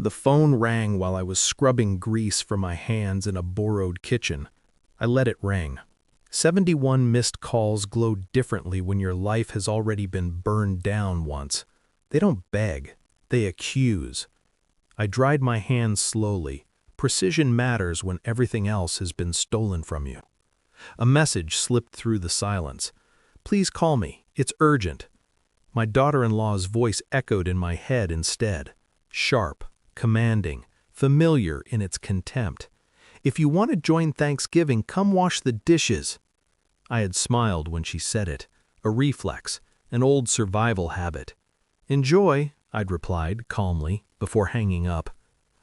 The phone rang while I was scrubbing grease from my hands in a borrowed kitchen. I let it ring. 71 missed calls glow differently when your life has already been burned down once. They don't beg, they accuse. I dried my hands slowly. Precision matters when everything else has been stolen from you. A message slipped through the silence. "Please call me. It's urgent." My daughter-in-law's voice echoed in my head instead. Sharp, commanding, familiar in its contempt. "If you want to join Thanksgiving, come wash the dishes." I had smiled when she said it, a reflex, an old survival habit. "Enjoy," I'd replied calmly before hanging up.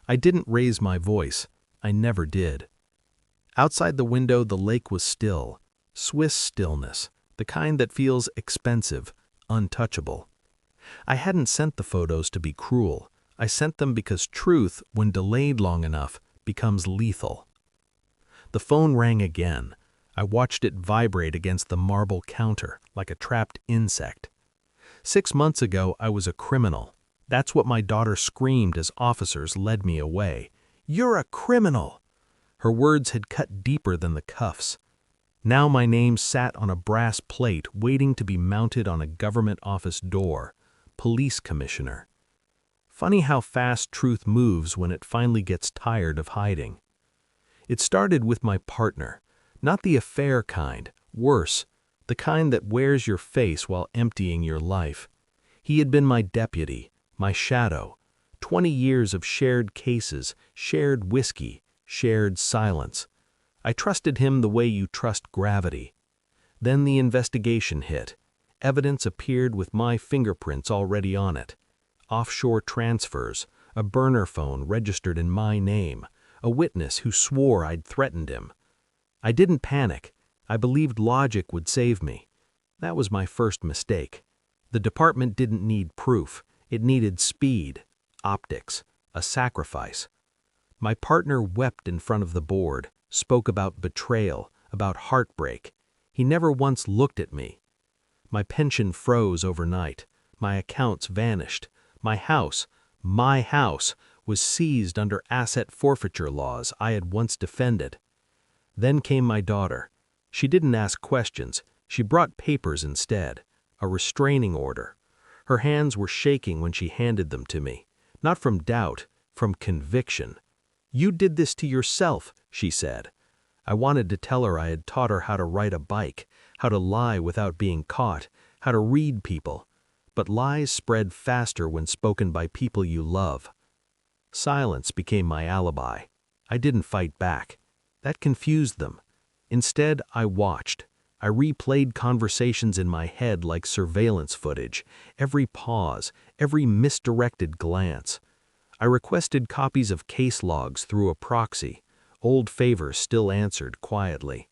I didn't raise my voice. I never did. Outside the window, the lake was still. Swiss stillness, the kind that feels expensive, untouchable. I hadn't sent the photos to be cruel. I sent them because truth, when delayed long enough, becomes lethal. The phone rang again. I watched it vibrate against the marble counter like a trapped insect. 6 months ago, I was a criminal. That's what my daughter screamed as officers led me away. "You're a criminal!" Her words had cut deeper than the cuffs. Now my name sat on a brass plate waiting to be mounted on a government office door. Police commissioner. Funny how fast truth moves when it finally gets tired of hiding. It started with my partner, not the affair kind, worse, the kind that wears your face while emptying your life. He had been my deputy, my shadow. 20 years of shared cases, shared whiskey, shared silence. I trusted him the way you trust gravity. Then the investigation hit. Evidence appeared with my fingerprints already on it. Offshore transfers, a burner phone registered in my name, a witness who swore I'd threatened him. I didn't panic. I believed logic would save me. That was my first mistake. The department didn't need proof. It needed speed, optics, a sacrifice. My partner wept in front of the board, spoke about betrayal, about heartbreak. He never once looked at me. My pension froze overnight. My accounts vanished. My house, was seized under asset forfeiture laws I had once defended. Then came my daughter. She didn't ask questions. She brought papers instead, a restraining order. Her hands were shaking when she handed them to me, not from doubt, from conviction. "You did this to yourself," she said. I wanted to tell her I had taught her how to ride a bike, how to lie without being caught, how to read people. But lies spread faster when spoken by people you love. Silence became my alibi. I didn't fight back. That confused them. Instead, I watched. I replayed conversations in my head like surveillance footage, every pause, every misdirected glance. I requested copies of case logs through a proxy. Old favors still answered quietly.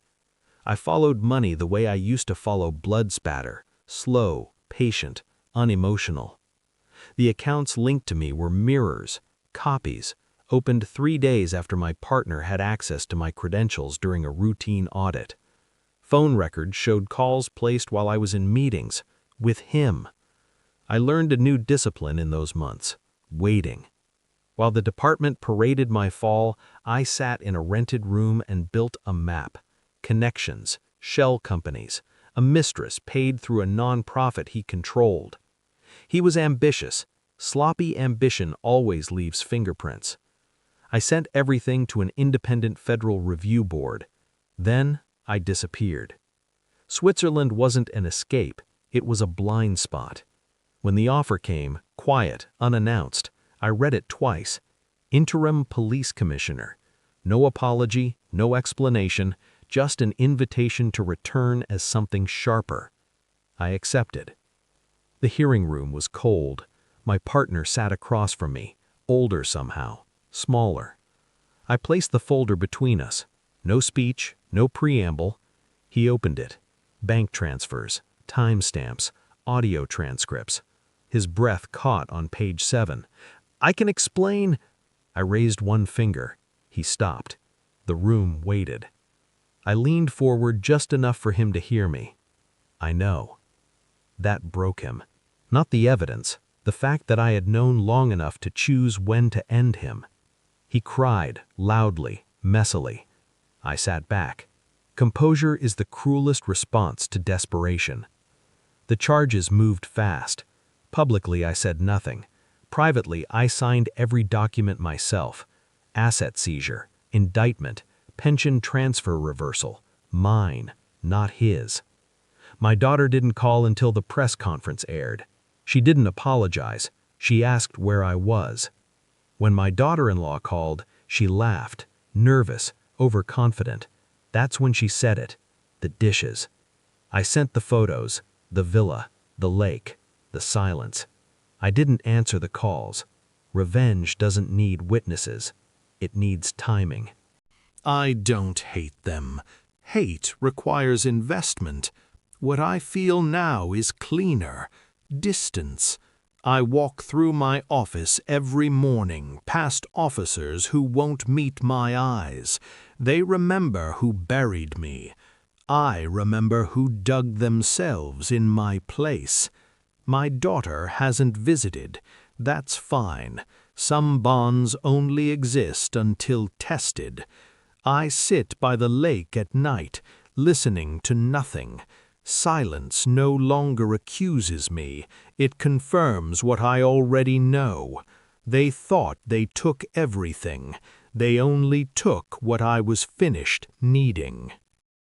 I followed money the way I used to follow blood spatter, slow, patient, unemotional. The accounts linked to me were mirrors, copies, opened 3 days after my partner had access to my credentials during a routine audit. Phone records showed calls placed while I was in meetings, with him. I learned a new discipline in those months, waiting. While the department paraded my fall, I sat in a rented room and built a map. Connections, shell companies, a mistress paid through a non-profit he controlled. He was ambitious. Sloppy ambition always leaves fingerprints. I sent everything to an independent federal review board. Then I disappeared. Switzerland wasn't an escape, it was a blind spot. When the offer came, quiet, unannounced, I read it twice. Interim police commissioner. No apology, no explanation, just an invitation to return as something sharper. I accepted. The hearing room was cold. My partner sat across from me, older somehow, smaller. I placed the folder between us. No speech, no preamble. He opened it. Bank transfers, timestamps, audio transcripts. His breath caught on page 7. "I can explain." I raised one finger. He stopped. The room waited. I leaned forward just enough for him to hear me. "I know." That broke him. Not the evidence, the fact that I had known long enough to choose when to end him. He cried, loudly, messily. I sat back. Composure is the cruelest response to desperation. The charges moved fast. Publicly, I said nothing. Privately, I signed every document myself. Asset seizure, indictment, pension transfer reversal. Mine, not his. My daughter didn't call until the press conference aired. She didn't apologize. She asked where I was. When my daughter-in-law called, she laughed, nervous, overconfident. That's when she said it. The dishes. I sent the photos, the villa, the lake, the silence. I didn't answer the calls. Revenge doesn't need witnesses. It needs timing. I don't hate them. Hate requires investment. What I feel now is cleaner. Distance. I walk through my office every morning, past officers who won't meet my eyes. They remember who buried me. I remember who dug themselves in my place. My daughter hasn't visited. That's fine. Some bonds only exist until tested. I sit by the lake at night, listening to nothing. Silence no longer accuses me. It confirms what I already know. They thought they took everything. They only took what I was finished needing.